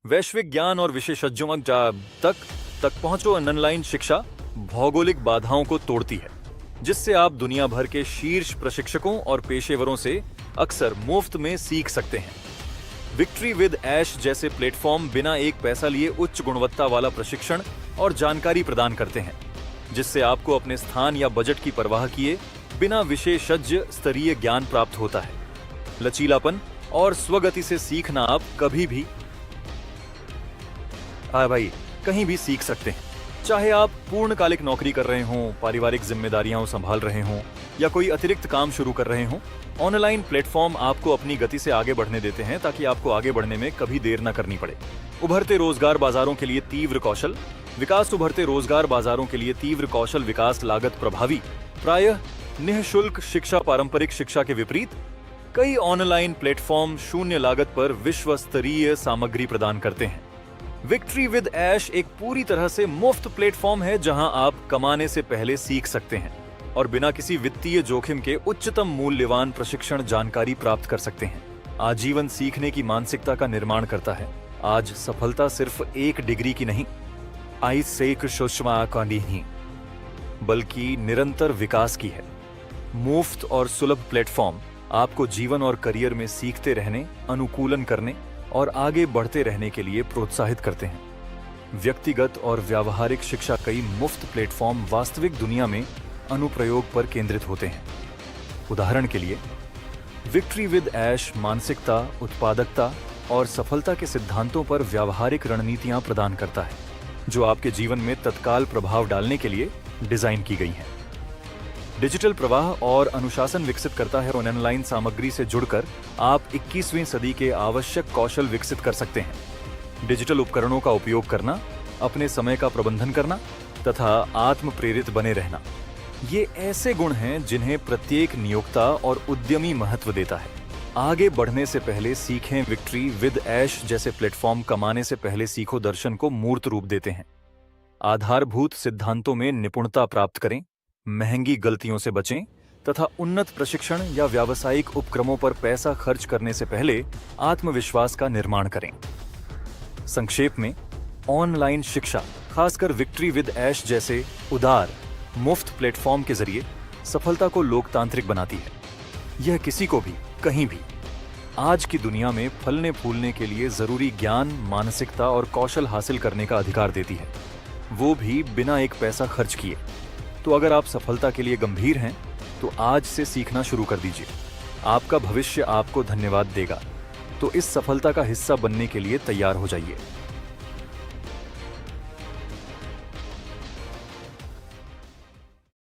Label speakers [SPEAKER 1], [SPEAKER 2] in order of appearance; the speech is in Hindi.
[SPEAKER 1] वैश्विक ज्ञान और विशेषज्ञों तक तक पहुंचो। ऑनलाइन शिक्षा भौगोलिक बाधाओं को तोड़ती है, जिससे आप दुनिया भर के शीर्ष प्रशिक्षकों और पेशेवरों से अक्सर मुफ्त में सीख सकते हैं। विक्ट्री विद ऐश जैसे प्लेटफॉर्म बिना एक पैसा लिए उच्च गुणवत्ता वाला प्रशिक्षण और जानकारी प्रदान करते हैं, जिससे आपको अपने स्थान या बजट की परवाह किए बिना विशेषज्ञ स्तरीय ज्ञान प्राप्त होता है। लचीलापन और स्वगति से सीखना आप कभी भी कहीं भी सीख सकते हैं। चाहे आप पूर्णकालिक नौकरी कर रहे हों, पारिवारिक जिम्मेदारियां संभाल रहे हों या कोई अतिरिक्त काम शुरू कर रहे हों, ऑनलाइन प्लेटफॉर्म आपको अपनी गति से आगे बढ़ने देते हैं ताकि आपको आगे बढ़ने में कभी देर न करनी पड़े। उभरते रोजगार बाजारों के लिए तीव्र कौशल विकास उभरते रोजगार बाजारों के लिए तीव्र कौशल विकास लागत प्रभावी प्रायः निःशुल्क शिक्षा। पारंपरिक शिक्षा के विपरीत कई ऑनलाइन प्लेटफॉर्म शून्य लागत पर विश्व स्तरीय सामग्री प्रदान करते हैं। विक्ट्री विद ऐश एक पूरी तरह से मुफ्त प्लेटफॉर्म है जहां आप कमाने से पहले सीख सकते हैं और बिना किसी वित्तीय जोखिम के उच्चतम मूल्यवान प्रशिक्षण जानकारी प्राप्त कर सकते हैं। आजीवन सीखने की मानसिकता का निर्माण करता है। आज सफलता सिर्फ एक डिग्री की नहीं, बल्कि निरंतर विकास की है। मुफ्त और सुलभ प्लेटफॉर्म आपको जीवन और करियर में सीखते रहने, अनुकूलन करने और आगे बढ़ते रहने के लिए प्रोत्साहित करते हैं। व्यक्तिगत और व्यावहारिक शिक्षा कई मुफ्त प्लेटफॉर्म वास्तविक दुनिया में अनुप्रयोग पर केंद्रित होते हैं। उदाहरण के लिए, विक्ट्री विद ऐश मानसिकता, उत्पादकता और सफलता के सिद्धांतों पर व्यावहारिक रणनीतियां प्रदान करता है, जो आपके जीवन में तत्काल प्रभाव डालने के लिए डिजाइन की गई हैं। डिजिटल प्रवाह और अनुशासन विकसित करता है। ऑनलाइन सामग्री से जुड़कर आप 21वीं सदी के आवश्यक कौशल विकसित कर सकते हैं। डिजिटल उपकरणों का उपयोग करना, अपने समय का प्रबंधन करना तथा आत्म प्रेरित बने रहना, ये ऐसे गुण हैं जिन्हें प्रत्येक नियोक्ता और उद्यमी महत्व देता है। आगे बढ़ने से पहले सीखें। विक्ट्री विद ऐश जैसे प्लेटफॉर्म कमाने से पहले सीखो दर्शन को मूर्त रूप देते हैं। आधारभूत सिद्धांतों में निपुणता प्राप्त करें, महंगी गलतियों से बचें तथा उन्नत प्रशिक्षण या व्यावसायिक उपक्रमों पर पैसा खर्च करने से पहले आत्मविश्वास का निर्माण करें। संक्षेप में, ऑनलाइन शिक्षा, खासकर विक्ट्री विद ऐश जैसे उदार मुफ्त प्लेटफॉर्म के जरिए सफलता को लोकतांत्रिक बनाती है। यह किसी को भी कहीं भी आज की दुनिया में फलने फूलने के लिए जरूरी ज्ञान, मानसिकता और कौशल हासिल करने का अधिकार देती है, वो भी बिना एक पैसा खर्च किए। तो अगर आप सफलता के लिए गंभीर हैं तो आज से सीखना शुरू कर दीजिए। आपका भविष्य आपको धन्यवाद देगा। तो इस सफलता का हिस्सा बनने के लिए तैयार हो जाइए।